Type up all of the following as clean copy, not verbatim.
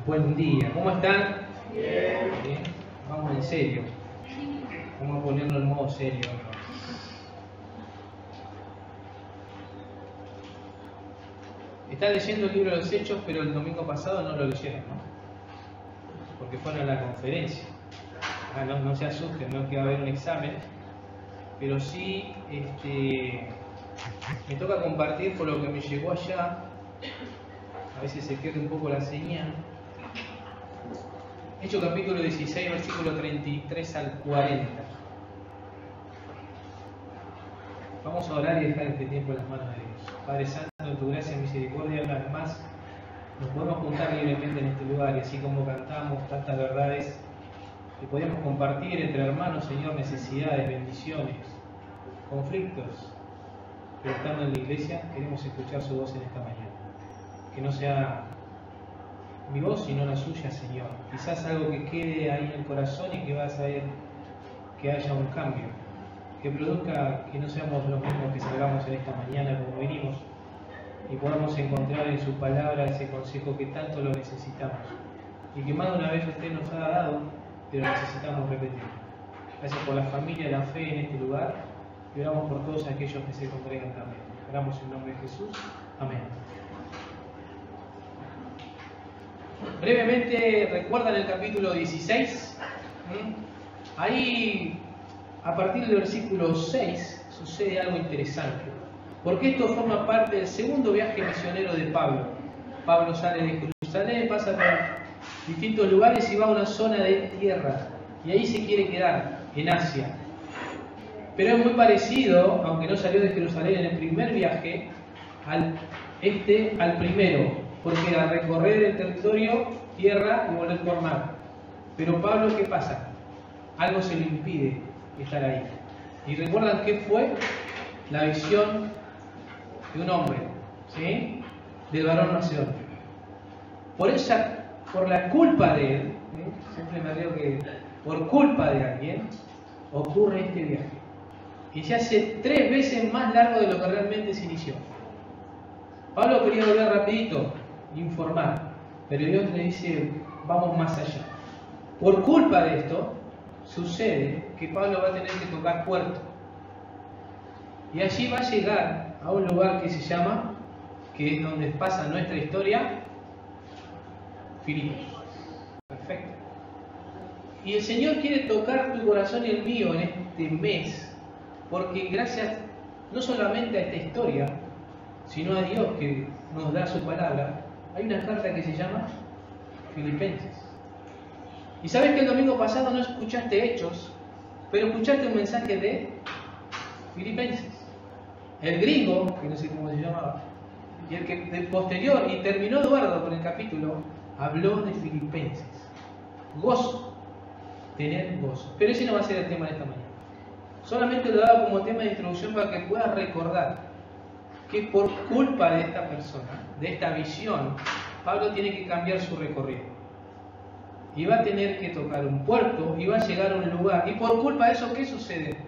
Buen día, ¿cómo están? Bien. Bien. Vamos en serio. Vamos a ponerlo en modo serio. Están leyendo el libro de los Hechos, pero el domingo pasado no lo leyeron, ¿no? Porque fueron a la conferencia. No se asusten, no es que va a haber un examen, pero sí me toca compartir por lo que me llegó allá. A veces se pierde un poco la señal. Hechos capítulo 16, versículo 33 al 40. Vamos a orar y dejar este tiempo en las manos de Dios. Padre Santo, en tu gracia y misericordia, una vez más nos podemos juntar libremente en este lugar, y así como cantamos tantas verdades que podemos compartir entre hermanos, Señor, necesidades, bendiciones, conflictos, pero estando en la iglesia queremos escuchar su voz en esta mañana. Que no sea mi voz sino la suya, Señor. Quizás algo que quede ahí en el corazón y que vas a ver que haya un cambio, que produzca que no seamos los mismos que salgamos en esta mañana como venimos, y podamos encontrar en su palabra ese consejo que tanto lo necesitamos y que más de una vez usted nos ha dado, pero necesitamos repetir. Gracias por la familia, la fe en este lugar, y oramos por todos aquellos que se congregan también. Oramos en nombre de Jesús. Amén. Brevemente, ¿recuerdan el capítulo 16? Ahí, a partir del versículo 6, sucede algo interesante, porque esto forma parte del segundo viaje misionero de Pablo. Pablo sale de Jerusalén, pasa por distintos lugares y va a una zona de tierra, y ahí se quiere quedar, en Asia. Pero es muy parecido, aunque no salió de Jerusalén en el primer viaje, al primero, porque era recorrer el territorio, tierra y volver por mar. Pero Pablo, ¿qué pasa? Algo se le impide estar ahí. ¿Y recuerdan qué fue? La visión de un hombre, ¿sí? Del varón macedonio. Por la culpa de él, siempre me río que por culpa de alguien, ocurre este viaje. Y se hace 3 veces más largo de lo que realmente se inició. Pablo quería volver rapidito, informar, pero Dios le dice, vamos más allá. Por culpa de esto, sucede que Pablo va a tener que tocar puerto. Y allí va a llegar a un lugar que se llama, que es donde pasa nuestra historia, Filipos. Perfecto. Y el Señor quiere tocar tu corazón y el mío en este mes, porque gracias no solamente a esta historia, sino a Dios que nos da su palabra, hay una carta que se llama Filipenses. Y sabes que el domingo pasado no escuchaste Hechos, pero escuchaste un mensaje de Filipenses. El gringo, que no sé cómo se llamaba, y el que de posterior, y terminó Eduardo con el capítulo, habló de Filipenses. Gozo, tener gozo. Pero ese no va a ser el tema de esta mañana. Solamente lo daba como tema de introducción para que puedas recordar que por culpa de esta persona, de esta visión, Pablo tiene que cambiar su recorrido. Y va a tener que tocar un puerto y va a llegar a un lugar. Y por culpa de eso, ¿qué sucede?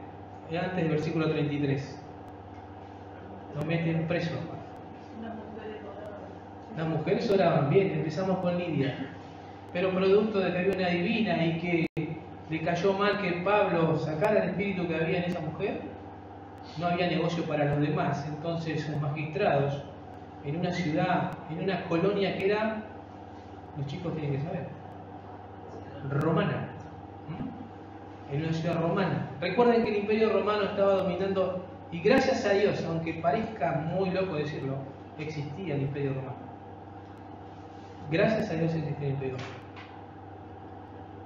Antes del versículo 33. Lo meten preso. Las mujeres oraban bien, empezamos con Lidia. Pero producto de que había una divina y que le cayó mal que Pablo sacara el espíritu que había en esa mujer, no había negocio para los demás. Entonces sus magistrados, en una ciudad, en una colonia que era, los chicos tienen que saber, romana, en una ciudad romana. Recuerden que el imperio romano estaba dominando, y gracias a Dios, aunque parezca muy loco decirlo, existía el imperio romano. Gracias a Dios existía el imperio romano.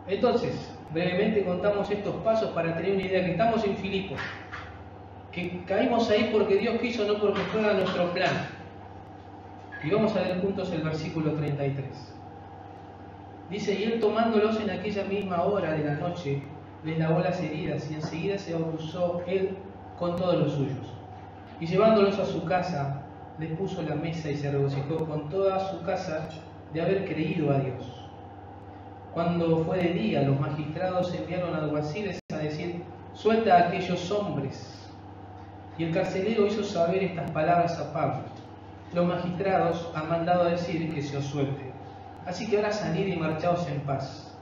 Entonces, brevemente contamos estos pasos para tener una idea, que estamos en Filipos, que caímos ahí porque Dios quiso, no porque fuera nuestro plan. Y vamos a leer juntos el versículo 33. Dice, y él tomándolos en aquella misma hora de la noche, les lavó las heridas, y enseguida se bautizó él con todos los suyos. Y llevándolos a su casa, les puso la mesa y se regocijó con toda su casa de haber creído a Dios. Cuando fue de día, los magistrados enviaron a alguaciles a decir, suelta a aquellos hombres. Y el carcelero hizo saber estas palabras a Pablo. Los magistrados han mandado a decir que se os suelte. Así que ahora salid y marchaos en paz.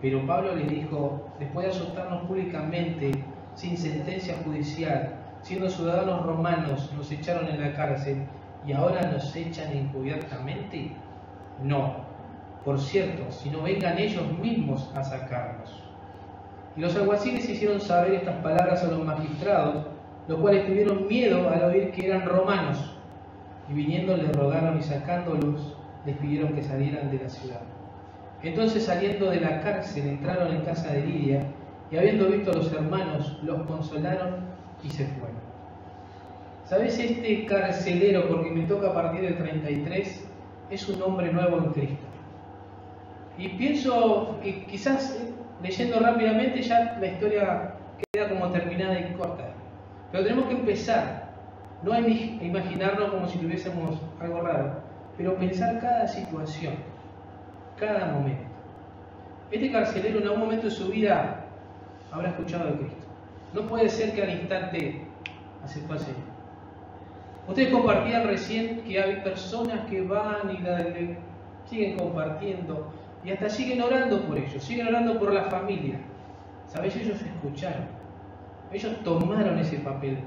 Pero Pablo les dijo, después de azotarnos públicamente, sin sentencia judicial, siendo ciudadanos romanos, nos echaron en la cárcel y ahora nos echan encubiertamente. No, por cierto, sino vengan ellos mismos a sacarnos. Y los alguaciles hicieron saber estas palabras a los magistrados, los cuales tuvieron miedo al oír que eran romanos, y viniendo les rogaron y sacándolos, les pidieron que salieran de la ciudad. Entonces, saliendo de la cárcel, entraron en casa de Lidia, y habiendo visto a los hermanos, los consolaron y se fueron. ¿Sabes? Este carcelero, porque me toca a partir del 33, es un hombre nuevo en Cristo. Y pienso que quizás leyendo rápidamente ya la historia queda como terminada y corta. Pero tenemos que empezar, no a imaginarnos como si tuviésemos algo raro, pero pensar cada situación, cada momento. Este carcelero en algún momento de su vida habrá escuchado de Cristo. No puede ser que al instante aceptó al Señor. Ustedes compartían recién que hay personas que van y siguen compartiendo y hasta siguen orando por ellos, siguen orando por la familia. ¿Sabes? Ellos escucharon, ellos tomaron ese papel,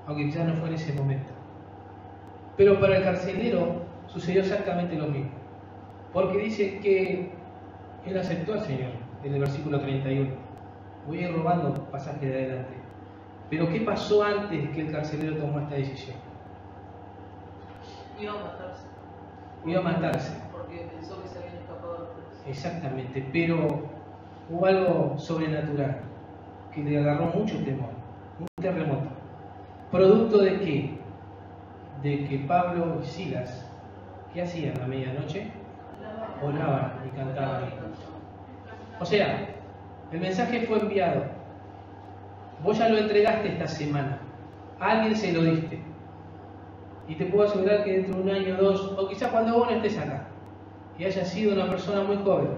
aunque quizás no fue en ese momento. Pero para el carcelero sucedió exactamente lo mismo, porque dice que él aceptó al Señor en el versículo 31. Voy a ir robando pasajes de adelante. Pero ¿qué pasó antes que el carcelero tomó esta decisión? Iba a matarse. Iba a matarse. Porque pensó que se habían escapado. Exactamente, pero hubo algo sobrenatural que le agarró mucho temor, un terremoto. ¿Producto de qué? De que Pablo y Silas, ¿qué hacían a medianoche? Oraban y cantaban. O sea, el mensaje fue enviado. Vos ya lo entregaste esta semana. A alguien se lo diste. Y te puedo asegurar que dentro de un año o dos, o quizás cuando vos no estés acá, y haya sido una persona muy joven,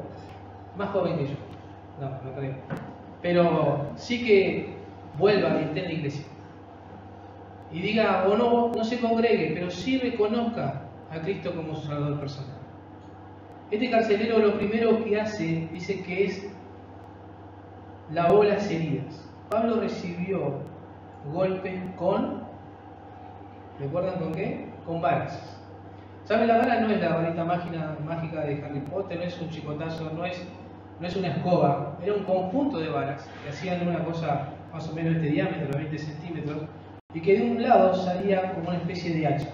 más joven que yo, no creo, pero sí que vuelva y esté en la iglesia. Y diga, o no se congregue, pero sí reconozca a Cristo como su Salvador personal. Este carcelero lo primero que hace, dice que es lavó las heridas. Pablo recibió golpes con, ¿recuerdan con qué? Con varas. ¿Saben? La vara no es la varita mágica de Harry Potter, no es un chicotazo, no es una escoba, era un conjunto de varas que hacían una cosa más o menos de este diámetro, 20 centímetros, y que de un lado salía como una especie de hacha.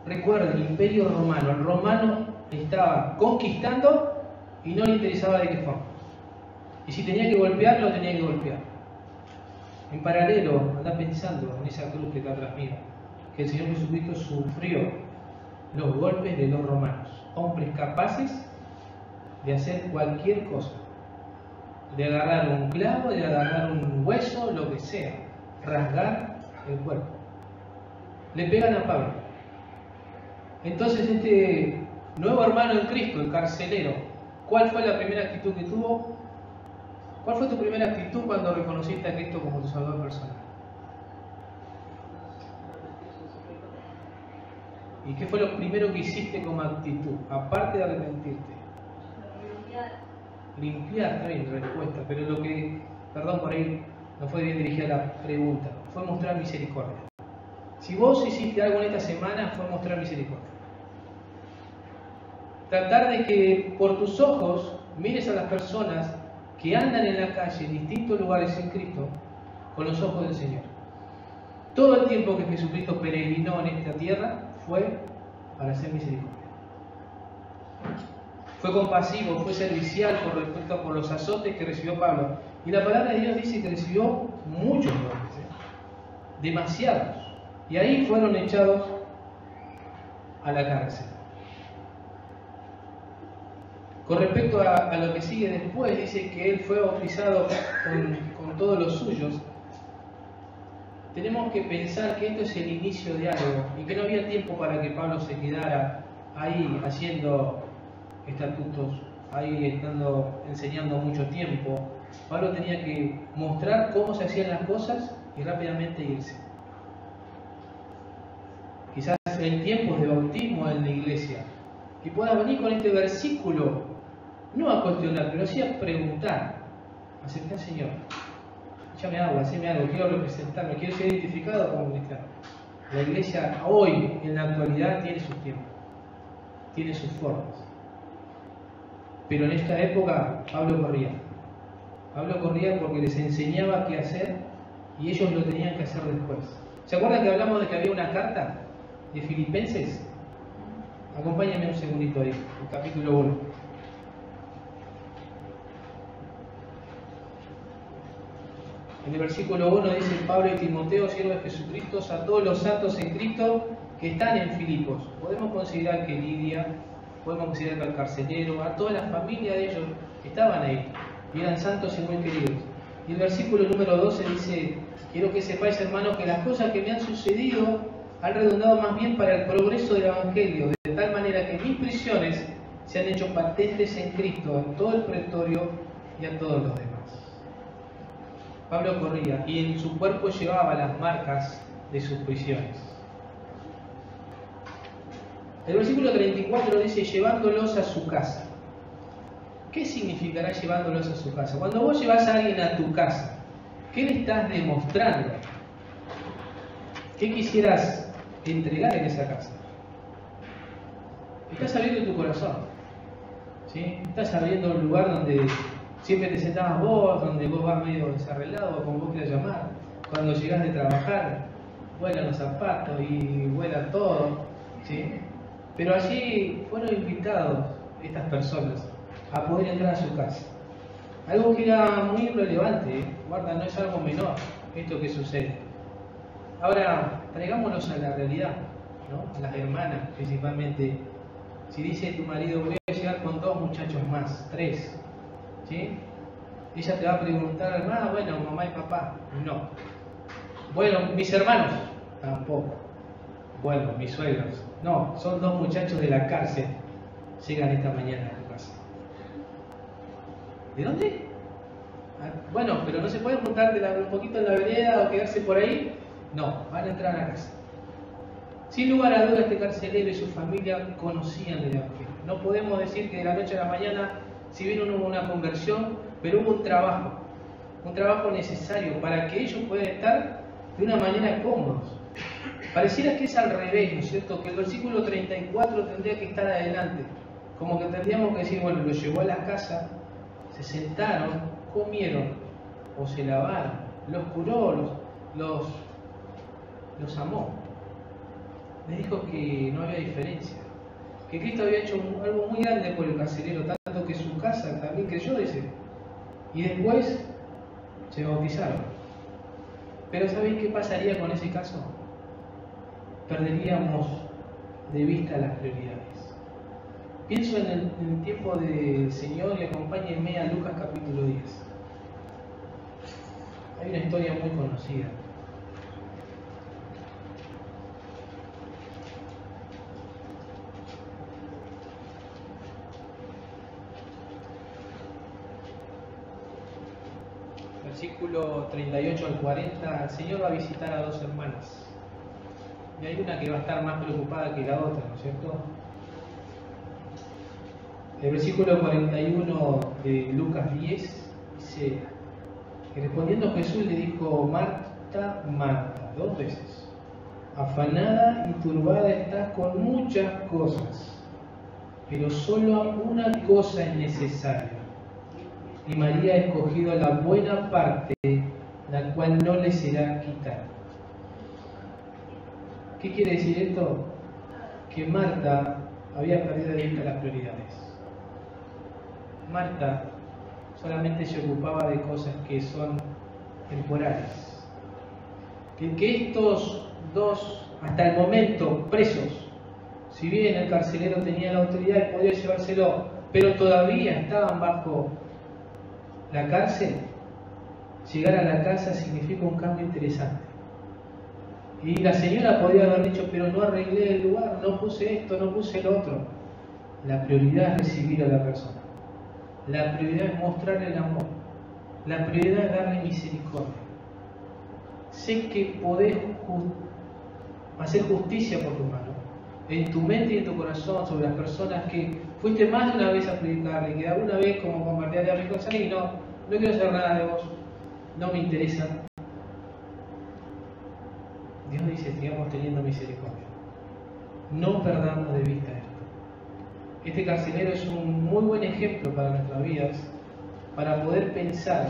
Recuerden, el Imperio Romano, el romano estaba conquistando y no le interesaba de qué forma. Y si tenía que golpear, lo tenía que golpear. En paralelo, anda pensando en esa cruz que está atrás mío, que el Señor Jesucristo sufrió los golpes de los romanos, hombres capaces de hacer cualquier cosa, de agarrar un clavo, de agarrar un hueso, lo que sea, rasgar el cuerpo. Le pegan a Pablo. Entonces este nuevo hermano en Cristo, el carcelero, ¿cuál fue la primera actitud que tuvo? ¿Cuál fue tu primera actitud cuando reconociste a Cristo como tu Salvador personal? ¿Y qué fue lo primero que hiciste como actitud, aparte de arrepentirte? Limpiar, está bien, respuesta, pero lo que, perdón por ahí, no fue bien dirigida la pregunta, fue mostrar misericordia. Si vos hiciste algo en esta semana, fue mostrar misericordia. Tratar de que por tus ojos mires a las personas que andan en la calle en distintos lugares en Cristo con los ojos del Señor. Todo el tiempo que Jesucristo peregrinó en esta tierra fue para hacer misericordia. Fue compasivo, fue servicial con respecto a los azotes que recibió Pablo. Y la palabra de Dios dice que recibió muchos golpes, demasiados. Y ahí fueron echados a la cárcel. Con respecto a lo que sigue después, dice que él fue bautizado con todos los suyos. Tenemos que pensar que esto es el inicio de algo y que no había tiempo para que Pablo se quedara ahí haciendo estatutos, ahí enseñando mucho tiempo. Pablo tenía que mostrar cómo se hacían las cosas y rápidamente irse. Quizás en tiempos de bautismo en la iglesia, que puedas venir con este versículo, no a cuestionar, pero sí a preguntar. Aceptar al Señor. Échame agua, haceme algo, quiero representarme, quiero ser identificado como cristiano. La iglesia hoy, en la actualidad, tiene sus tiempos, tiene sus formas. Pero en esta época, Pablo corría. Pablo corría porque les enseñaba qué hacer y ellos lo tenían que hacer después. ¿Se acuerdan que hablamos de que había una carta de Filipenses? Acompáñenme un segundito ahí, el capítulo 1. En el versículo 1 dice: Pablo y Timoteo, siervos de Jesucristo, a todos los santos en Cristo que están en Filipos. Podemos considerar que Lidia, podemos considerar que al carcelero, a toda la familia de ellos que estaban ahí, y eran santos y muy queridos. Y el versículo número 12 dice: quiero que sepáis, hermanos, que las cosas que me han sucedido han redundado más bien para el progreso del Evangelio, de tal manera que mis prisiones se han hecho patentes en Cristo, en todo el pretorio y a todos los demás. Pablo corría y en su cuerpo llevaba las marcas de sus prisiones. El versículo 34 dice: llevándolos a su casa. ¿Qué significará llevándolos a su casa? Cuando vos llevas a alguien a tu casa, ¿qué le estás demostrando? ¿Qué quisieras entregar en esa casa? Estás abriendo tu corazón, ¿sí? Estás abriendo un lugar donde siempre te sentabas vos, donde vos vas medio desarreglado, como vos quieras llamar. Cuando llegás de trabajar, vuelan los zapatos y vuela todo, ¿sí? Pero allí fueron invitados estas personas a poder entrar a su casa. Algo que era muy relevante, ¿eh? Guarda, no es algo menor esto que sucede. Ahora, traigámonos a la realidad, ¿no? A las hermanas principalmente. Si dice tu marido: voy a llegar con 2 muchachos más, 3, ¿sí? Ella te va a preguntar: bueno, mamá y papá. No. Bueno, mis hermanos. Tampoco. Bueno, mis suegros. No, son 2 muchachos de la cárcel. Llegan esta mañana a tu casa. ¿De dónde? Bueno, pero no se puede juntar un poquito en la vereda o quedarse por ahí. No, van a entrar a la casa. Sin lugar a dudas, este carcelero y su familia conocían el Evangelio. No podemos decir que de la noche a la mañana, si bien no hubo una conversión, pero hubo un trabajo necesario para que ellos puedan estar de una manera cómodos. Pareciera que es al revés, ¿no es cierto? Que el versículo 34 tendría que estar adelante. Como que tendríamos que decir: bueno, los llevó a la casa, se sentaron, comieron o se lavaron, los curó, los amó. Les dijo que no había diferencia, que Cristo había hecho algo muy grande por el carcelero, tanto que su casa también creyó, dice. Y después se bautizaron. Pero ¿sabéis qué pasaría con ese caso? Perderíamos de vista las prioridades. Pienso en el tiempo del Señor y acompáñenme a Lucas capítulo 10. Hay una historia muy conocida. Versículo 38 al 40, el Señor va a visitar a 2 hermanas. Y hay una que va a estar más preocupada que la otra, ¿no es cierto? El versículo 41 de Lucas 10 dice: y respondiendo Jesús le dijo: Marta, Marta, 2 veces, afanada y turbada estás con muchas cosas, pero solo una cosa es necesaria. Y María ha escogido la buena parte, la cual no le será quitada. ¿Qué quiere decir esto? Que Marta había perdido de vista las prioridades. Marta solamente se ocupaba de cosas que son temporales. Que estos 2, hasta el momento presos, si bien el carcelero tenía la autoridad y podía llevárselo, pero todavía estaban bajo la cárcel, llegar a la casa significa un cambio interesante. Y la señora podía haber dicho: pero no arreglé el lugar, no puse esto, no puse el otro. La prioridad es recibir a la persona. La prioridad es mostrarle el amor. La prioridad es darle misericordia. Sé que podés hacer justicia por tu hermano, en tu mente y en tu corazón sobre las personas que fuiste más de una vez a predicarle, que alguna vez como compartías de amigos y no quiero saber nada de vos, no me interesa. Dios dice, sigamos teniendo misericordia. No perdamos de vista esto. Este carcelero es un muy buen ejemplo para nuestras vidas, para poder pensar.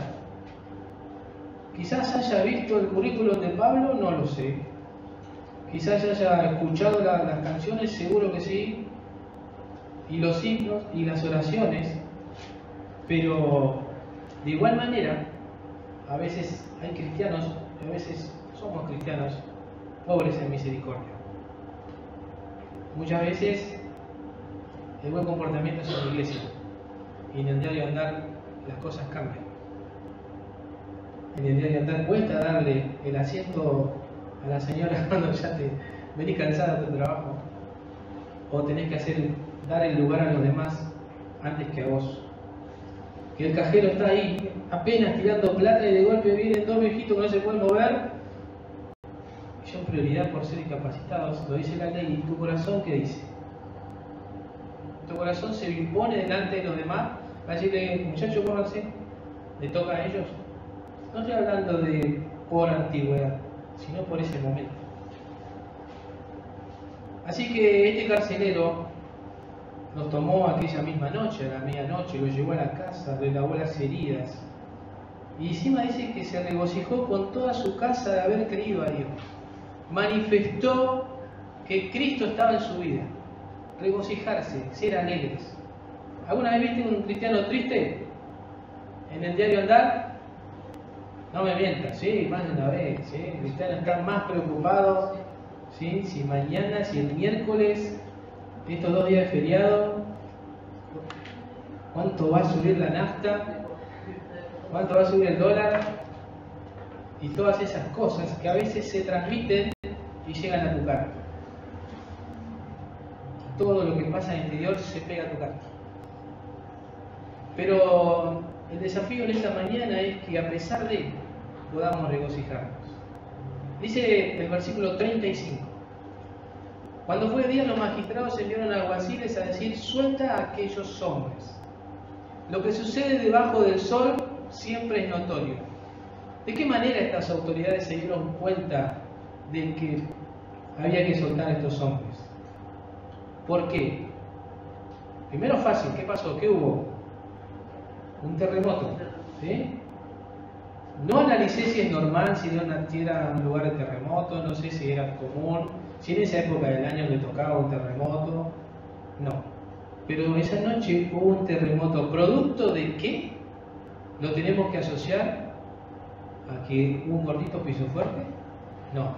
Quizás haya visto el currículum de Pablo, no lo sé. Quizás haya escuchado las canciones, seguro que sí. Y los himnos y las oraciones. Pero de igual manera, a veces hay cristianos, a veces somos cristianos, pobres en misericordia. Muchas veces el buen comportamiento es en la iglesia. Y en el diario andar las cosas cambian. En el diario andar cuesta darle el asiento a la señora cuando ya te venís cansada de tu trabajo, o tenés que dar el lugar a los demás antes que a vos. Que el cajero está ahí apenas tirando plata y de golpe vienen dos viejitos que no se pueden mover. Y yo en prioridad por ser discapacitados, lo dice la ley. ¿Y tu corazón qué dice? Tu corazón se impone delante de los demás a decirle, muchachos, pónganse, le toca a ellos. No estoy hablando de por antigüedad, sino por ese momento. Así que este carcelero nos tomó aquella misma noche, a la medianoche, lo llevó a la casa, le lavó las heridas. Y encima dice que se regocijó con toda su casa de haber creído a Dios. Manifestó que Cristo estaba en su vida. Regocijarse, ser alegres. ¿Alguna vez viste un cristiano triste en el diario andar? No me mientas, sí, más de una vez, ¿sí? El cristiano está más preocupado, ¿sí? Si mañana, si el miércoles, estos 2 días de feriado, ¿cuánto va a subir la nafta? ¿Cuánto va a subir el dólar? Y todas esas cosas que a veces se transmiten y llegan a tu cara. Todo lo que pasa en el interior se pega a tu cara. Pero el desafío en esta mañana es que a pesar de podamos regocijarnos. Dice el versículo 35. Cuando fue día, los magistrados enviaron a alguaciles a decir, suelta a aquellos hombres. Lo que sucede debajo del sol siempre es notorio. ¿De qué manera estas autoridades se dieron cuenta de que había que soltar a estos hombres? ¿Por qué? Primero fácil, ¿qué pasó? ¿Qué hubo? Un terremoto, ¿sí? No analicé si es normal, si era un lugar de terremoto, no sé si era común, si en esa época del año le tocaba un terremoto, no. Pero esa noche hubo un terremoto, ¿producto de qué? ¿Lo tenemos que asociar a que un gordito pisó fuerte? No.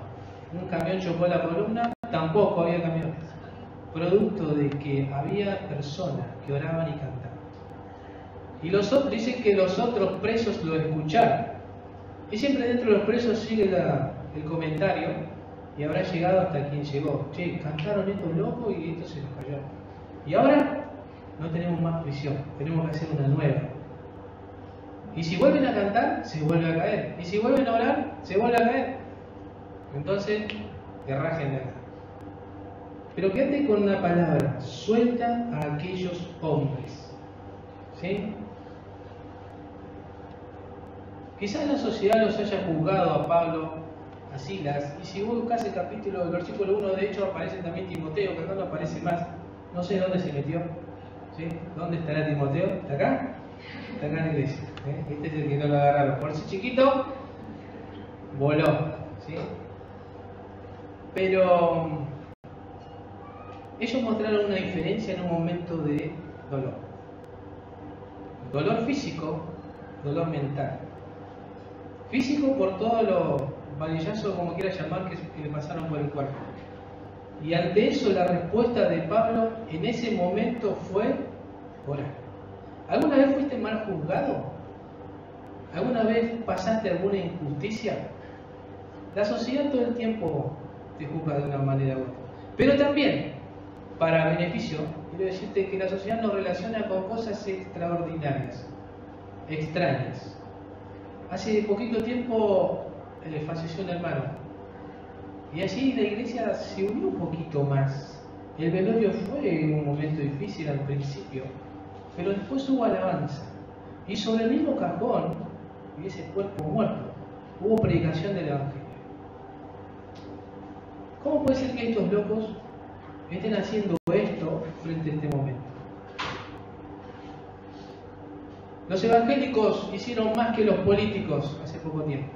¿Un camión chocó la columna? Tampoco había camiones. Producto de que había personas que oraban y cantaban. Y los otros dicen que los otros presos lo escucharon. Y siempre dentro de los presos sigue el comentario y habrá llegado hasta quien llegó. Che, cantaron estos locos y esto se nos cayó. Y ahora no tenemos más prisión, tenemos que hacer una nueva. Y si vuelven a cantar, se vuelve a caer. Y si vuelven a orar, se vuelve a caer. Entonces, que rajen de acá. Pero quédate con una palabra, suelta a aquellos hombres. ¿Sí? Quizás la sociedad los haya juzgado a Pablo, a Silas, y si vos buscás el capítulo del versículo 1, de hecho aparece también Timoteo, que acá no aparece más. No sé dónde se metió. ¿Sí? ¿Dónde estará Timoteo? ¿Está acá? Está acá en la iglesia. Este es el que no lo agarraron. Por ser chiquito, voló. ¿Sí? Pero ellos mostraron una diferencia en un momento de dolor. Dolor físico, dolor mental. Físico por todo lo varillazo, como quieras llamar, que le pasaron por el cuerpo. Y ante eso la respuesta de Pablo en ese momento fue orar. ¿Alguna vez fuiste mal juzgado? ¿Alguna vez pasaste alguna injusticia? La sociedad todo el tiempo te juzga de una manera u otra. Pero también, para beneficio, quiero decirte que la sociedad nos relaciona con cosas extraordinarias, extrañas. Hace poquito tiempo falleció un hermano. Y allí la iglesia se unió un poquito más. El velorio fue un momento difícil al principio, pero después hubo alabanza. Y sobre el mismo cajón, y ese cuerpo muerto, hubo predicación del Evangelio. ¿Cómo puede ser que estos locos estén haciendo esto frente a este momento? Los evangélicos hicieron más que los políticos hace poco tiempo,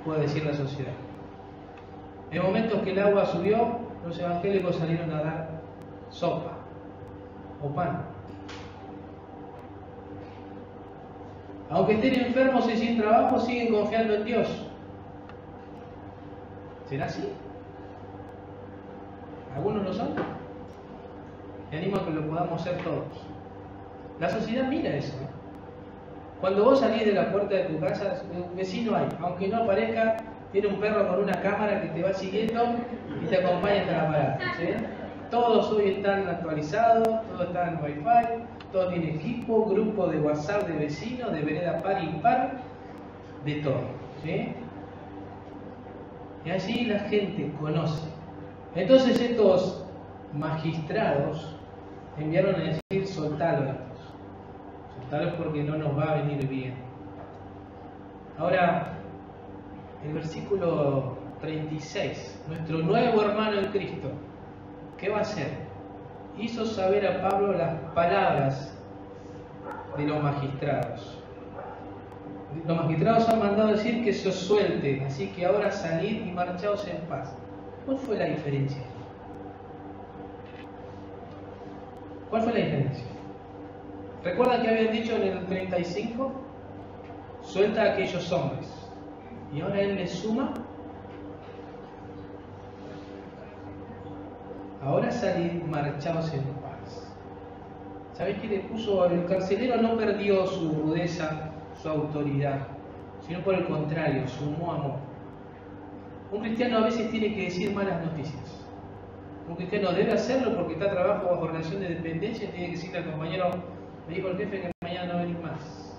puede decir la sociedad. En momentos que el agua subió, los evangélicos salieron a dar sopa o pan. Aunque estén enfermos y sin trabajo, siguen confiando en Dios. ¿Será así? ¿Algunos lo son? Me animo a que lo podamos ser todos. La sociedad mira eso, ¿no? Cuando vos salís de la puerta de tu casa, un vecino hay, aunque no aparezca, tiene un perro con una cámara que te va siguiendo y te acompaña hasta la parada, ¿sí? Todos hoy están actualizados, todo está en Wi-Fi, todo tiene equipo, grupo de WhatsApp de vecinos, de vereda par y impar, de todo, ¿sí? Y allí la gente conoce. Entonces estos magistrados enviaron a decir: soltalo a estos, soltalos porque no nos va a venir bien. Ahora, el versículo 36, nuestro nuevo hermano en Cristo, ¿qué va a hacer? Hizo saber a Pablo las palabras de los magistrados. Los magistrados han mandado decir que se os suelte, así que ahora salid y marchaos en paz. ¿Cuál fue la diferencia? ¿Cuál fue la diferencia? ¿Recuerdan que habían dicho en el 35? Suelta a aquellos hombres. Y ahora él les suma: ahora salid, marchaos en paz. ¿Sabéis qué le puso? El carcelero no perdió su rudeza, su autoridad, sino por el contrario, sumó amor. Un cristiano a veces tiene que decir malas noticias. Un cristiano debe hacerlo porque está trabajo bajo relación de dependencia y tiene que decirle al compañero: me dijo el jefe que mañana no venís más.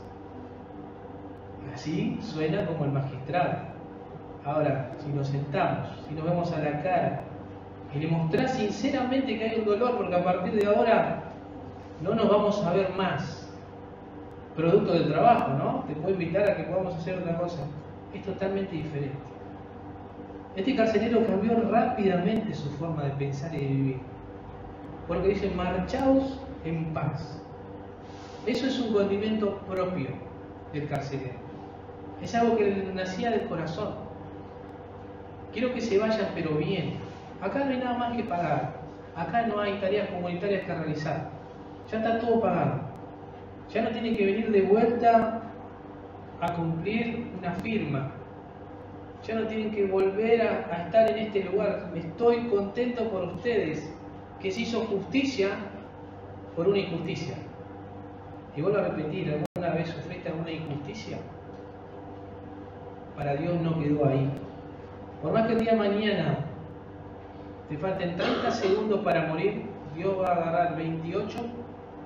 Así suena como el magistrado. Ahora, si nos sentamos, si nos vemos a la cara y le mostrás sinceramente que hay un dolor, porque a partir de ahora no nos vamos a ver más, producto del trabajo, ¿no? Te puedo invitar a que podamos hacer otra cosa. Es totalmente diferente. Este carcelero cambió rápidamente su forma de pensar y de vivir, porque dice: marchaos en paz. Eso es un condimento propio del carcelero. Es algo que le nacía del corazón. Quiero que se vayan, pero bien. Acá no hay nada más que pagar. Acá no hay tareas comunitarias que realizar. Ya está todo pagado. Ya no tienen que venir de vuelta a cumplir una firma. Ya no tienen que volver a estar en este lugar. Estoy contento por ustedes, que se hizo justicia por una injusticia. Y vuelvo a repetir: ¿alguna vez sufriste alguna injusticia? Para Dios no quedó ahí. Por más que el día de mañana te falten 30 segundos para morir, Dios va a agarrar 28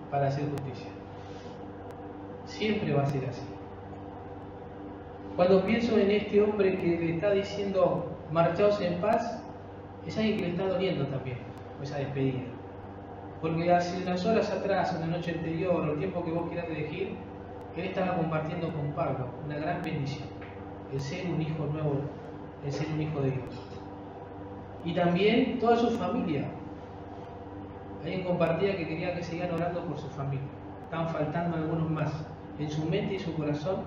para hacer justicia. Siempre va a ser así. Cuando pienso en este hombre que le está diciendo marchaos en paz, es alguien que le está doliendo también esa despedida. Porque hace unas horas atrás, en la noche anterior, o el tiempo que vos quieras elegir, él estaba compartiendo con Pablo una gran bendición: el ser un hijo nuevo, el ser un hijo de Dios. Y también toda su familia. Alguien compartía que quería que sigan orando por su familia. Estaban faltando algunos más. En su mente y su corazón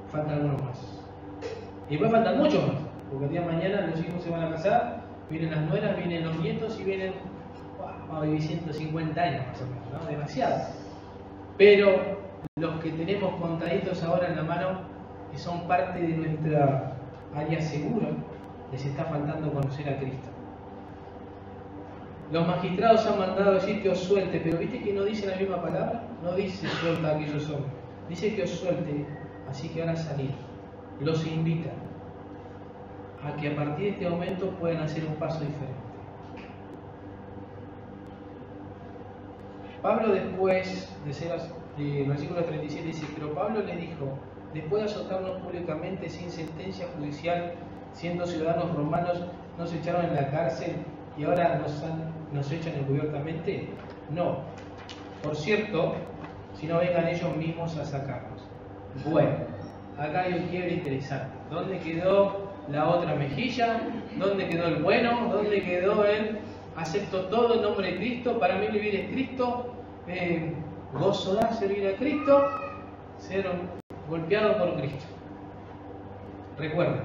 faltan algunos más. Y después faltan muchos más, porque el día de mañana los hijos se van a casar, vienen las nueras, vienen los nietos y vienen, vamos a vivir 150 años más o menos, ¿no? Demasiado. Pero los que tenemos contaditos ahora en la mano, que son parte de nuestra área segura, les está faltando conocer a Cristo. Los magistrados han mandado decir que os suelte, pero ¿viste que no dice la misma palabra? No dice suelta a aquellos hombres, dice que os suelte, así que ahora salid. Los invita a que a partir de este momento puedan hacer un paso diferente. Pablo, después de versículo 37, dice: pero Pablo le dijo: después de azotarnos públicamente sin sentencia judicial, siendo ciudadanos romanos, nos echaron en la cárcel y ahora nos echan encubiertamente? No. Por cierto, si no vengan ellos mismos a sacarnos. Bueno, acá hay un quiebre interesante. ¿Dónde quedó la otra mejilla? ¿Dónde quedó el bueno? ¿Dónde quedó el acepto todo en nombre de Cristo? Para mí vivir es Cristo. Gozo da servir a Cristo, ser golpeado por Cristo. Recuerden,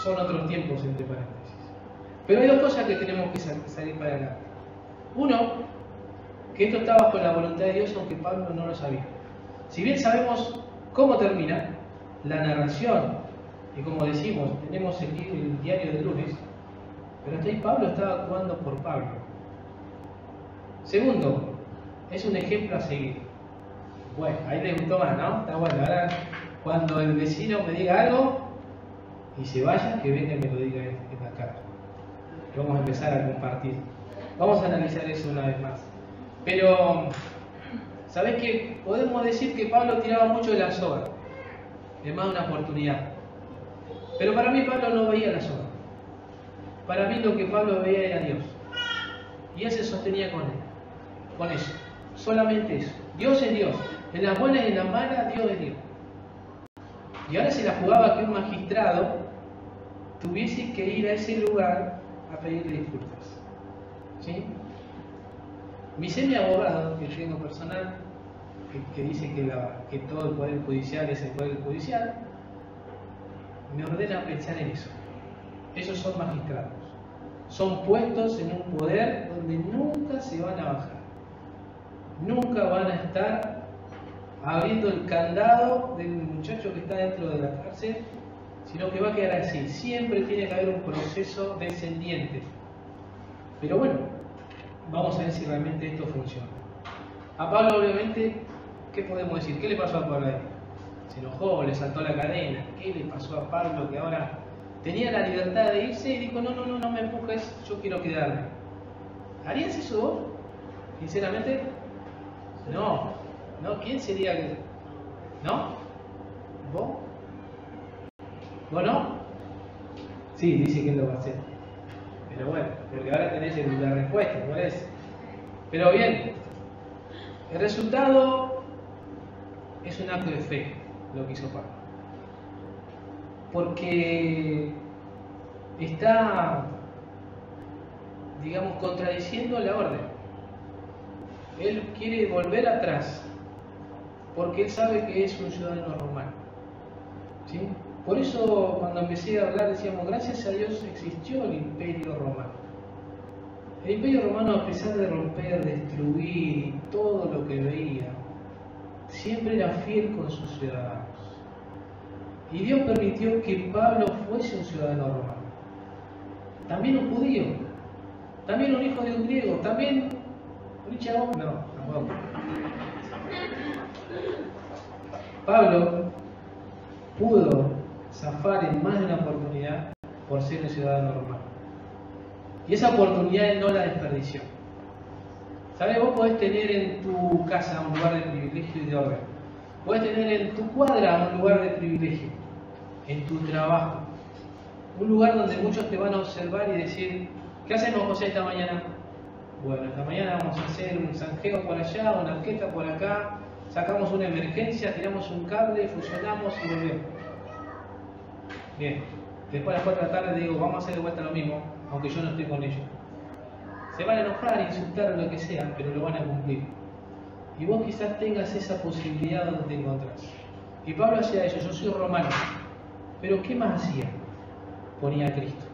son otros tiempos entre paréntesis. Pero hay dos cosas que tenemos que salir para adelante. Uno, que esto está bajo la voluntad de Dios, aunque Pablo no lo sabía. Si bien sabemos cómo termina la narración, y como decimos, tenemos el diario del lunes, pero hasta ahí Pablo estaba actuando por Pablo. Segundo, es un ejemplo a seguir. Bueno, ahí les gustó más, ¿no? Está bueno. Ahora, cuando el vecino me diga algo y se vaya, que venga y me lo diga en la cara. Vamos a empezar a compartir. Vamos a analizar eso una vez más. Pero, ¿sabés qué? Podemos decir que Pablo tiraba mucho de la soga. Es más una oportunidad. Pero para mí Pablo no veía la soga. Para mí lo que Pablo veía era Dios. Y él se sostenía con él. Con eso. Solamente eso. Dios es Dios. En las buenas y en las malas, Dios es Dios. Y ahora se la jugaba que un magistrado tuviese que ir a ese lugar a pedirle disculpas. ¿Sí? Mi semi-abogado, que tengo personal, que dice que todo el poder judicial es el poder judicial, me ordena pensar en eso. Esos son magistrados. Son puestos en un poder donde nunca se van a bajar. Nunca van a estar abriendo el candado del muchacho que está dentro de la cárcel, sino que va a quedar así. Siempre tiene que haber un proceso descendiente. Pero bueno, vamos a ver si realmente esto funciona. A Pablo, obviamente, ¿qué podemos decir? ¿Qué le pasó a Pablo ahí? Se enojó, le saltó la cadena. ¿Qué le pasó a Pablo que ahora tenía la libertad de irse y dijo, no me empujes, yo quiero quedarme? ¿Harías eso vos? Sinceramente, no. ¿Quién sería que...? ¿No? ¿Vos? ¿Vos no? Sí, dice que lo va a hacer. Pero bueno, porque ahora tenés la respuesta, ¿no es? Pero bien, el resultado es un acto de fe, lo que hizo Pablo. Porque está, digamos, contradiciendo la orden. Él quiere volver atrás, porque él sabe que es un ciudadano romano. ¿Sí? Por eso cuando empecé a hablar decíamos, gracias a Dios existió el Imperio Romano. El Imperio Romano, a pesar de romper, destruir todo lo que veía, siempre era fiel con sus ciudadanos. Y Dios permitió que Pablo fuese un ciudadano romano. También un judío, también un hijo de un griego, también un chabón, no, tampoco. Pablo pudo zafar en más de una oportunidad por ser un ciudadano romano. Y esa oportunidad él no la desperdició. ¿Sabes? Vos podés tener en tu casa un lugar de privilegio y de orden. Podés tener en tu cuadra un lugar de privilegio. En tu trabajo. Un lugar donde muchos te van a observar y decir, ¿qué hacemos, José, esta mañana? Bueno, esta mañana vamos a hacer un zanjeo por allá, una arqueta por acá, sacamos una emergencia, tiramos un cable, fusionamos y volvemos. Bien, después a las 4 de la tarde digo, vamos a hacer de vuelta lo mismo, aunque yo no esté con ellos. Se van a enojar, insultar o lo que sea, pero lo van a cumplir. Y vos quizás tengas esa posibilidad donde te encontrás. Y Pablo hacía eso, yo soy romano. Pero ¿qué más hacía? Ponía a Cristo.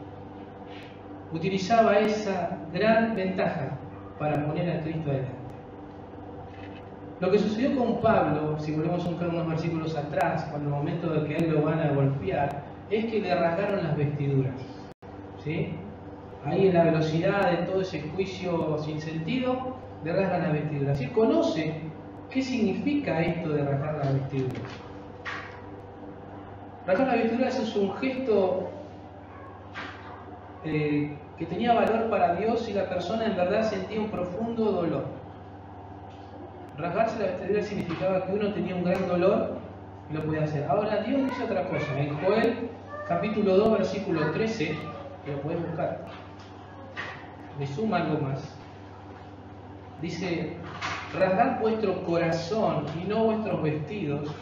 Utilizaba esa gran ventaja para poner a Cristo adelante. Lo que sucedió con Pablo, si volvemos unos versículos atrás, cuando el momento de que él lo van a golpear, es que le rasgaron las vestiduras. ¿Sí? Ahí en la velocidad de todo ese juicio sin sentido, le rasgan las vestiduras. Él conoce qué significa esto de rasgar las vestiduras. Rasgar las vestiduras es un gesto que tenía valor para Dios y la persona en verdad sentía un profundo dolor. Rasgarse las vestiduras significaba que uno tenía un gran dolor y lo podía hacer. Ahora Dios dice otra cosa. En Joel capítulo 2 versículo 13, que lo podés buscar. le suma algo más. Dice, rasgad vuestro corazón y no vuestros vestidos,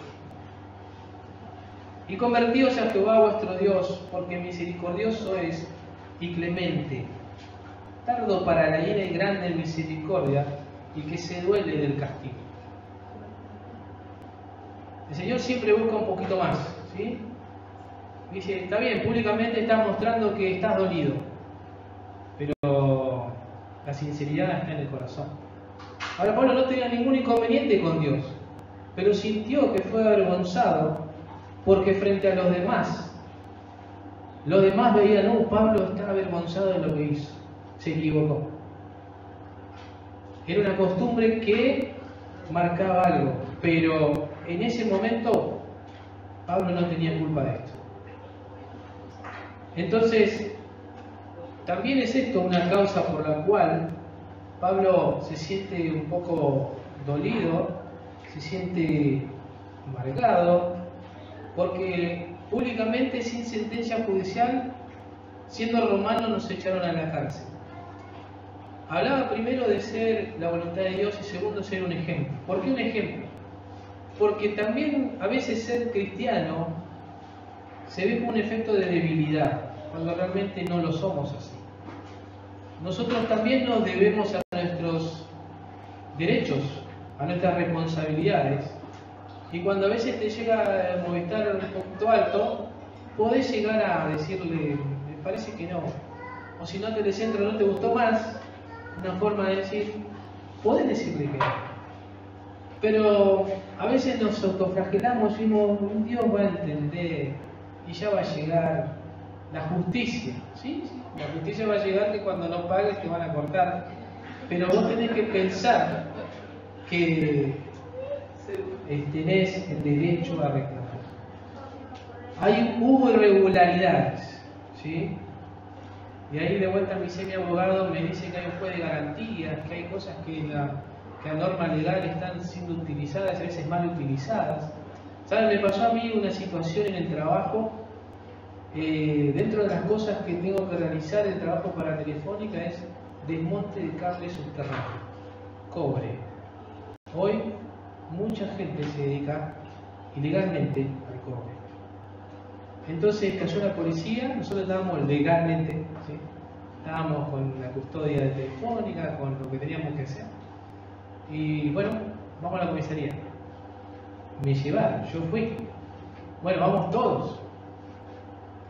y convertíos a Jehová vuestro Dios, porque misericordioso es y clemente, tardo para la ira y grande en misericordia, y que se duele del castigo. El Señor siempre busca un poquito más, ¿sí? Dice, está bien, públicamente estás mostrando que estás dolido, pero la sinceridad está en el corazón. Ahora Pablo no tenía ningún inconveniente con Dios, pero sintió que fue avergonzado porque frente a los demás veían, Pablo está avergonzado de lo que hizo, se equivocó. Era una costumbre que marcaba algo, pero en ese momento Pablo no tenía culpa de esto. Entonces, también es esto una causa por la cual Pablo se siente un poco dolido, se siente amargado, porque públicamente, sin sentencia judicial, siendo romano, nos echaron a la cárcel. Hablaba primero de ser la voluntad de Dios y segundo, ser un ejemplo. ¿Por qué un ejemplo? Porque también a veces ser cristiano se ve como un efecto de debilidad, cuando realmente no lo somos así. Nosotros también nos debemos a nuestros derechos, a nuestras responsabilidades. Y cuando a veces te llega a molestar un poquito alto, podés llegar a decirle, me parece que no. O si no te centro, no te gustó más, una forma de decir, podés decirle que no. Pero a veces nos autoflagelamos y decimos, Dios va a entender y ya va a llegar la justicia. ¿Sí? La justicia va a llegar que cuando no pagues te van a cortar. Pero vos tenés que pensar que tenés el derecho a reclamar. Hubo irregularidades, ¿sí? Y ahí de vuelta mi abogado me dice que hay un juez de garantías, que hay cosas que la norma legal están siendo utilizadas, a veces mal utilizadas. ¿Saben? Me pasó a mí una situación en el trabajo. Dentro de las cosas que tengo que realizar el trabajo para Telefónica es desmonte de cable subterráneo, cobre. Hoy mucha gente se dedica ilegalmente al cobre. Entonces cayó la policía, nosotros estábamos legalmente, ¿sí? Estábamos con la custodia de Telefónica, con lo que teníamos que hacer. Y bueno, vamos a la comisaría. Me llevaron, yo fui. Bueno, vamos todos.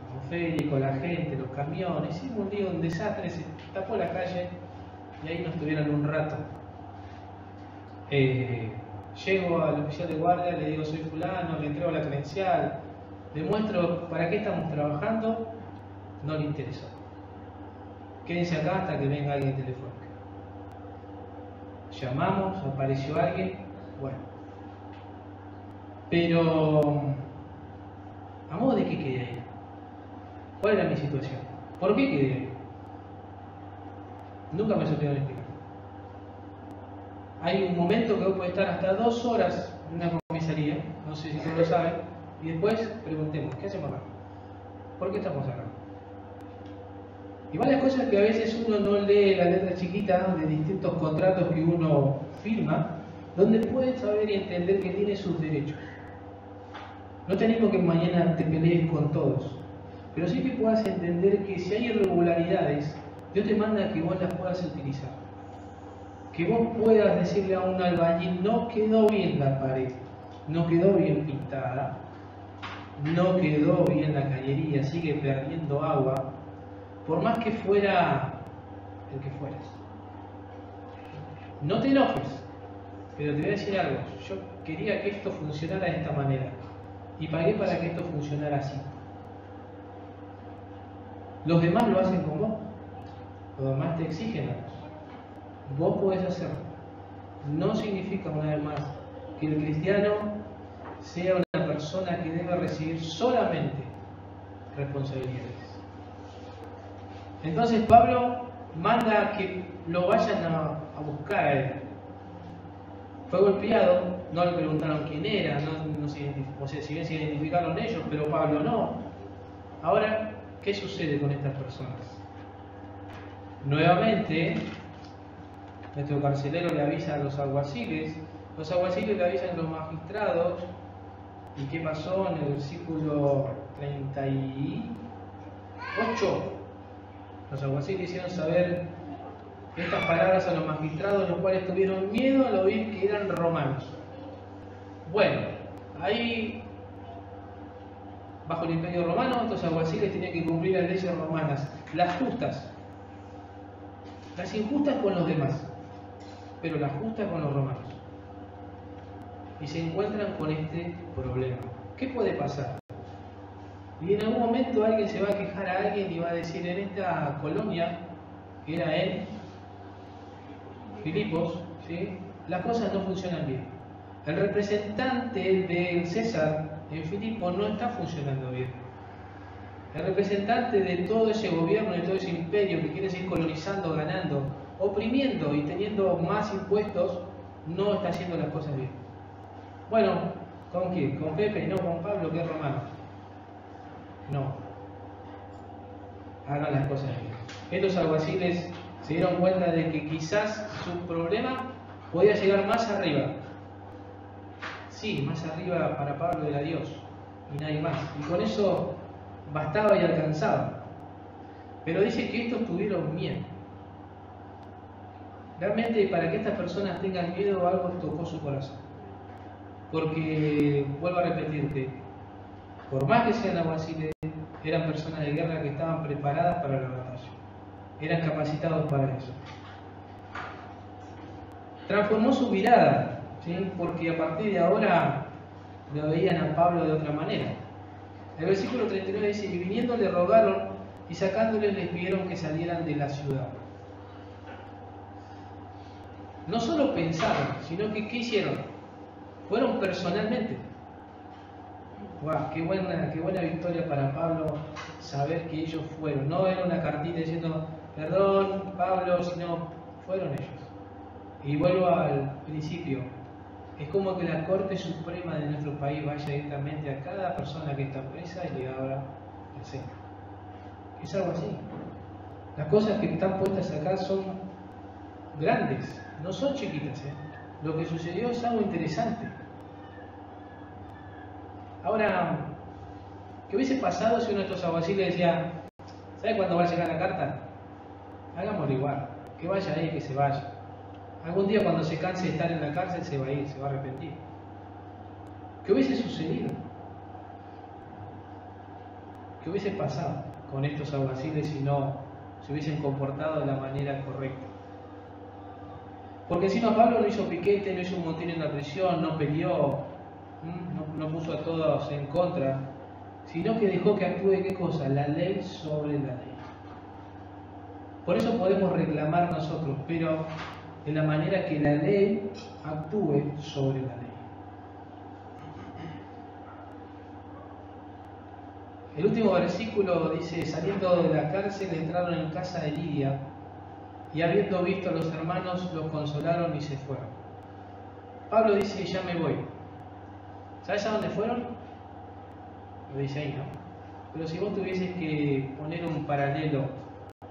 Con Félix, con la gente, los camiones, hicimos un día un desastre, se tapó la calle y ahí nos tuvieron un rato. Llego al oficial de guardia, le digo soy fulano, le entrego la credencial, le muestro para qué estamos trabajando, no le interesó. Quédense acá hasta que venga alguien telefónico. Llamamos, apareció alguien, bueno. Pero, ¿a modo de qué quedé ahí? ¿Cuál era mi situación? ¿Por qué quedé ahí? Nunca me supieron explicar. Hay un momento que vos podés estar hasta 2 horas en una comisaría, no sé si todos lo saben, y después preguntemos, ¿qué hacemos acá? ¿Por qué estamos acá? Y varias cosas que a veces uno no lee la letra chiquita de distintos contratos que uno firma, donde puede saber y entender que tiene sus derechos. No tenemos que mañana te pelees con todos, pero sí que puedas entender que si hay irregularidades, Dios te manda a que vos las puedas utilizar. Que vos puedas decirle a un albañil, no quedó bien la pared, no quedó bien pintada, no quedó bien la cañería, sigue perdiendo agua, por más que fuera el que fueras. No te enojes, pero te voy a decir algo, yo quería que esto funcionara de esta manera y pagué para que esto funcionara así. Los demás lo hacen con vos, los demás te exigen a vos. Vos podés hacerlo. No significa, una vez más, que el cristiano sea una persona que debe recibir solamente responsabilidades. Entonces Pablo manda que lo vayan a buscar a él. Fue golpeado, no le preguntaron quién era, no se identificó, o sea, si bien se identificaron ellos, pero Pablo no. Ahora, ¿qué sucede con estas personas? Nuevamente, nuestro carcelero le avisa a los alguaciles le avisan a los magistrados. ¿Y qué pasó en el versículo 38? Los alguaciles hicieron saber estas palabras a los magistrados, los cuales tuvieron miedo al oír que eran romanos. Bueno, ahí, bajo el Imperio Romano, estos alguaciles tenían que cumplir las leyes romanas, las justas, las injustas con los demás, pero las justas con los romanos. Y se encuentran con este problema. ¿Qué puede pasar? Y en algún momento alguien se va a quejar a alguien y va a decir: en esta colonia, que era en Filipos, ¿sí?, las cosas no funcionan bien. El representante del César en Filipos no está funcionando bien. El representante de todo ese gobierno, de todo ese imperio que quiere seguir colonizando, ganando, oprimiendo y teniendo más impuestos, no está haciendo las cosas bien. Bueno, ¿con quién? ¿Con Pepe? No, con Pablo, que es romano. No. Hagan las cosas bien. Estos alguaciles se dieron cuenta de que quizás su problema podía llegar más arriba. Sí, más arriba para Pablo era Dios y nadie más. Y con eso bastaba y alcanzaba. Pero dice que estos tuvieron miedo. Realmente, para que estas personas tengan miedo, algo tocó su corazón. Porque, vuelvo a repetirte, por más que sean alguaciles, eran personas de guerra que estaban preparadas para la batalla. Eran capacitados para eso. Transformó su mirada, ¿sí?, porque a partir de ahora lo veían a Pablo de otra manera. El versículo 39 dice: y viniendo le rogaron y sacándoles les pidieron que salieran de la ciudad. No solo pensaron, sino que ¿qué hicieron? Fueron personalmente. ¡Wow! Qué buena victoria para Pablo saber que ellos fueron. No era una cartita diciendo: perdón, Pablo, sino fueron ellos. Y vuelvo al principio. Es como que la Corte Suprema de nuestro país vaya directamente a cada persona que está presa y le abra el seno. Es algo así. Las cosas que están puestas acá son grandes, no son chiquitas, ¿eh? Lo que sucedió es algo interesante. Ahora, ¿qué hubiese pasado si uno de estos alguaciles decía: ¿sabe cuándo va a llegar la carta? Hagámoslo igual, que vaya ahí, que se vaya. Algún día, cuando se canse de estar en la cárcel, se va a ir, se va a arrepentir. ¿Qué hubiese sucedido? ¿Qué hubiese pasado con estos alguaciles si no se hubiesen comportado de la manera correcta? Porque encima Pablo no hizo piquete, no hizo un motín en la prisión, no peleó, no puso a todos en contra, sino que dejó que actúe, ¿qué cosa? La ley sobre la ley. Por eso podemos reclamar nosotros, pero de la manera que la ley actúe sobre la ley. El último versículo dice: saliendo de la cárcel entraron en casa de Lidia, y habiendo visto a los hermanos, los consolaron y se fueron. Pablo dice: ya me voy. ¿Sabes a dónde fueron? Lo dice ahí, ¿no? Pero si vos tuvieses que poner un paralelo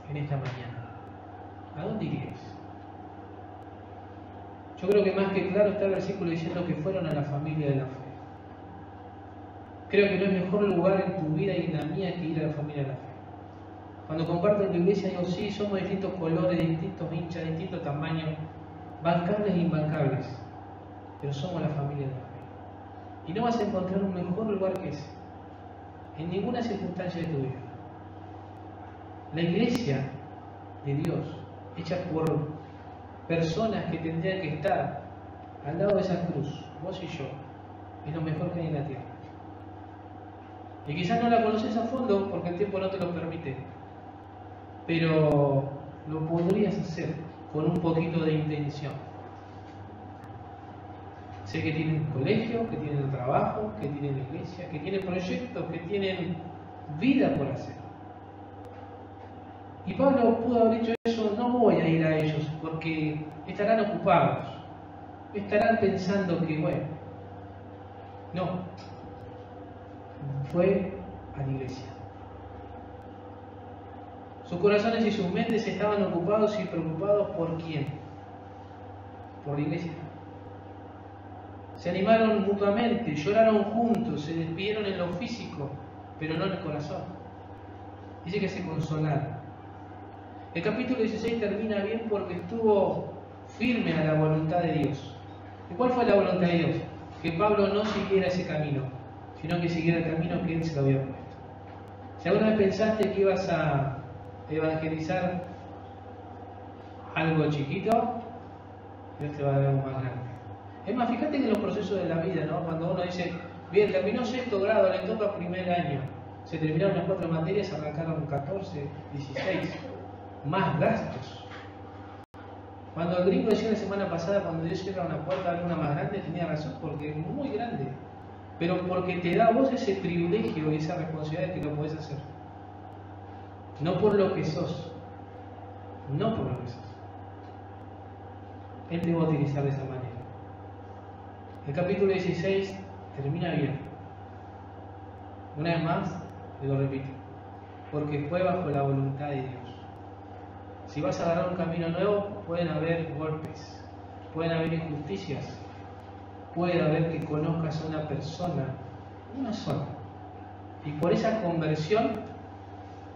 en esta mañana, ¿a dónde irías? Yo creo que más que claro está el versículo diciendo que fueron a la familia de la fe. Creo que no hay mejor lugar en tu vida y en la mía que ir a la familia de la fe. Cuando comparto en la iglesia digo: sí, somos de distintos colores, de distintos hinchas, de distintos tamaños, bancables e imbancables, pero somos la familia de la fe. Y no vas a encontrar un mejor lugar que ese, en ninguna circunstancia de tu vida. La iglesia de Dios, hecha por personas que tendrían que estar al lado de esa cruz, vos y yo, es lo mejor que hay en la tierra. Y quizás no la conoces a fondo porque el tiempo no te lo permite, pero lo podrías hacer con un poquito de intención. Sé que tienen colegio, que tienen trabajo, que tienen iglesia, que tienen proyectos, que tienen vida por hacer. Y Pablo pudo haber dicho eso: no voy a ir a ellos porque estarán ocupados, estarán pensando que, bueno, no, fue a la iglesia. Sus corazones y sus mentes estaban ocupados y preocupados por quién, por la iglesia. Se animaron mutuamente, lloraron juntos, se despidieron en lo físico, pero no en el corazón. Dice que se consolaron. El capítulo 16 termina bien porque estuvo firme a la voluntad de Dios. ¿Y cuál fue la voluntad de Dios? Que Pablo no siguiera ese camino, sino que siguiera el camino que él se lo había puesto. Si alguna vez pensaste que ibas a evangelizar algo chiquito, Dios te va a dar algo más grande. Es más, fíjate que en los procesos de la vida, ¿no? Cuando uno dice, bien, terminó sexto grado, le toca primer año, se terminaron las 4 materias, arrancaron 14, 16, más gastos. Cuando el gringo decía la semana pasada, cuando Dios cierra una puerta, abre una más grande, tenía razón, porque es muy grande. Pero porque te da a vos ese privilegio y esa responsabilidad de que lo podés hacer. No por lo que sos. No por lo que sos. Él te va a utilizar de esa manera. El capítulo 16 termina bien. Una vez más, te lo repito. Porque fue bajo la voluntad de Dios. Si vas a agarrar un camino nuevo, pueden haber golpes, pueden haber injusticias, puede haber que conozcas a una persona, una sola, y por esa conversión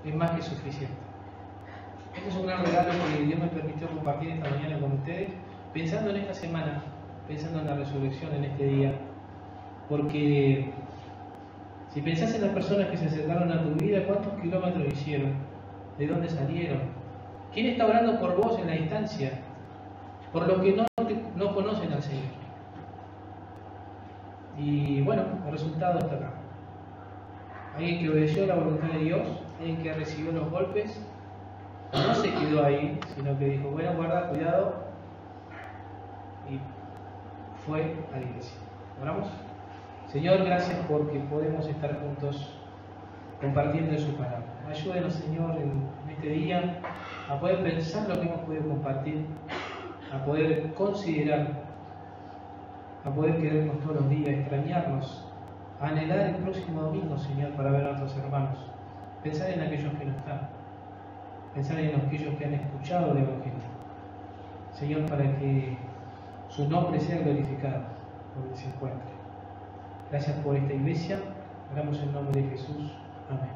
es más que suficiente. Este es un gran regalo que Dios me permitió compartir esta mañana con ustedes, pensando en esta semana, pensando en la resurrección en este día, porque si pensás en las personas que se acercaron a tu vida, ¿cuántos kilómetros hicieron? ¿De dónde salieron? ¿Quién está orando por vos en la distancia? Por los que no conocen al Señor. Y bueno, el resultado está acá. Alguien que obedeció la voluntad de Dios, alguien que recibió los golpes, no se quedó ahí, sino que dijo, bueno, guarda, cuidado, y fue a la iglesia. ¿Oramos? Señor, gracias porque podemos estar juntos compartiendo su palabra. Ayúdenos, Señor, en este día a poder pensar lo que hemos podido compartir, a poder considerar, a poder querernos todos los días, extrañarnos, a anhelar el próximo domingo, Señor, para ver a nuestros hermanos, pensar en aquellos que no están, pensar en aquellos que han escuchado el Evangelio, Señor, para que su nombre sea glorificado donde se encuentre. Gracias por esta iglesia, oramos en nombre de Jesús. Amén.